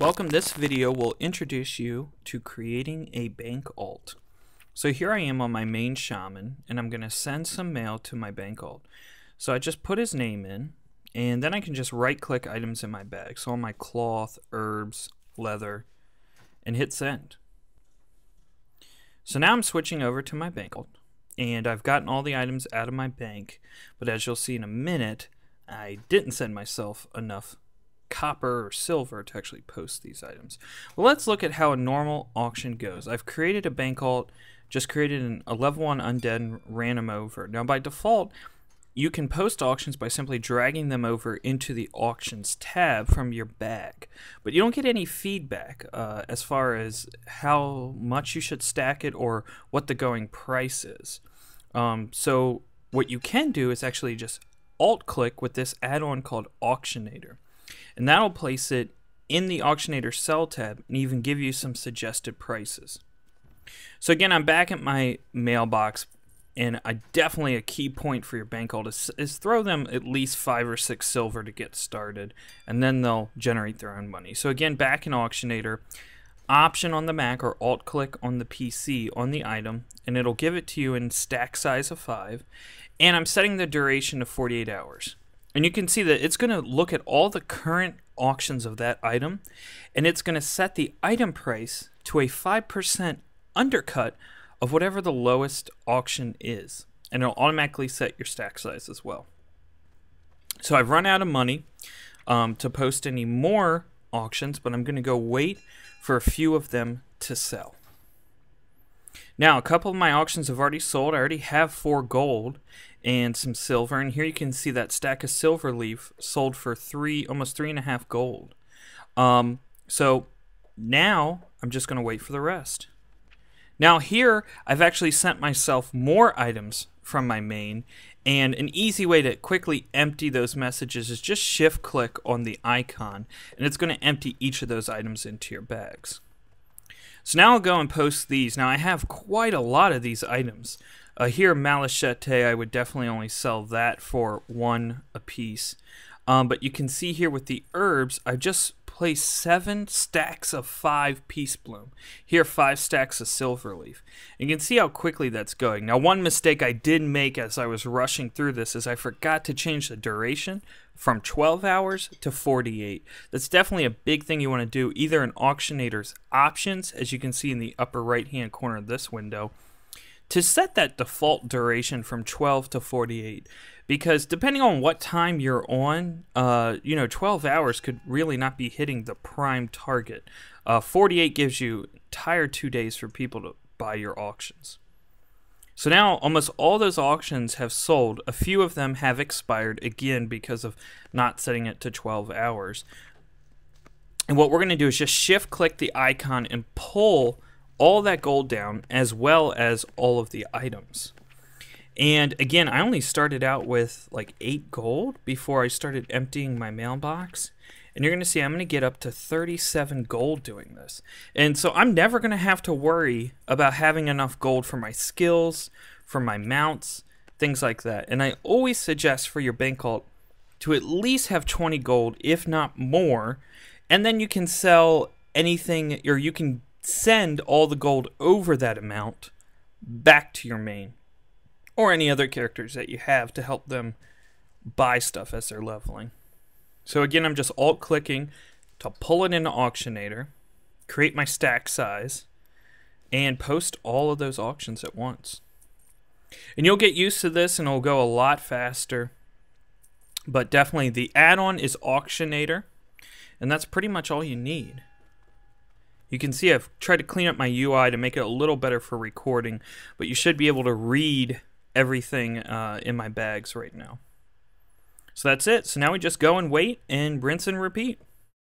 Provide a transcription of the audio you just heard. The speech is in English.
Welcome. This video will introduce you to creating a bank alt. So here I am on my main shaman, and I'm going to send some mail to my bank alt. So I just put his name in, and then I can just right click items in my bag. So on my cloth, herbs, leather, and hit send. So now I'm switching over to my bank alt, and I've gotten all the items out of my bank, but as you'll see in a minute, I didn't send myself enough copper or silver to actually post these items. Well, let's look at how a normal auction goes. I've created a bank alt, just created a level 1 undead and ran them over. Now by default, you can post auctions by simply dragging them over into the auctions tab from your bag, but you don't get any feedback as far as how much you should stack it or what the going price is. So what you can do is actually just alt click with this add-on called Auctionator, and that'll place it in the Auctionator cell tab and even give you some suggested prices. So again, I'm back at my mailbox, and definitely a key point for your bank alt is throw them at least 5 or 6 silver to get started, and then they'll generate their own money. So again, back in Auctionator, Option on the Mac or alt click on the PC on the item, and it'll give it to you in stack size of 5, and I'm setting the duration to 48 hours. And you can see that it's going to look at all the current auctions of that item, and it's going to set the item price to a 5% undercut of whatever the lowest auction is. And it'll automatically set your stack size as well. So I've run out of money to post any more auctions, but I'm going to go wait for a few of them to sell. Now, a couple of my auctions have already sold. I already have 4 gold and some silver, and here you can see that stack of silver leaf sold for almost 3.5 gold. So now I'm just going to wait for the rest. Now here I've actually sent myself more items from my main, and an easy way to quickly empty those messages is just shift click on the icon, and it's going to empty each of those items into your bags. So now I'll go and post these. Now I have quite a lot of these items. Here, Malachete, I would definitely only sell that for 1 a piece. But you can see here with the herbs, I just placed 7 stacks of 5 Peace Bloom. Here, 5 stacks of Silver Leaf. You can see how quickly that's going. Now, one mistake I did make as I was rushing through this is I forgot to change the duration from 12 hours to 48. That's definitely a big thing you want to do, either in Auctionator's options, as you can see in the upper right-hand corner of this window, to set that default duration from 12 to 48, because depending on what time you're on, 12 hours could really not be hitting the prime target. 48 gives you entire 2 days for people to buy your auctions. So now almost all those auctions have sold. A few of them have expired, again, because of not setting it to 12 hours. And what we're going to do is just shift click the icon and pull all that gold down, as well as all of the items. And again, I only started out with like 8 gold before I started emptying my mailbox. And you're going to see I'm going to get up to 37 gold doing this. And so I'm never going to have to worry about having enough gold for my skills, for my mounts, things like that. And I always suggest for your bank alt to at least have 20 gold, if not more. And then you can sell anything, or you can send all the gold over that amount back to your main or any other characters that you have to help them buy stuff as they're leveling. So again, I'm just alt clicking to pull it into Auctionator, create my stack size, and post all of those auctions at once. And you'll get used to this and it'll go a lot faster, but definitely the add-on is Auctionator, and that's pretty much all you need. You can see I've tried to clean up my UI to make it a little better for recording, but you should be able to read everything in my bags right now. So that's it. So now we just go and wait and rinse and repeat.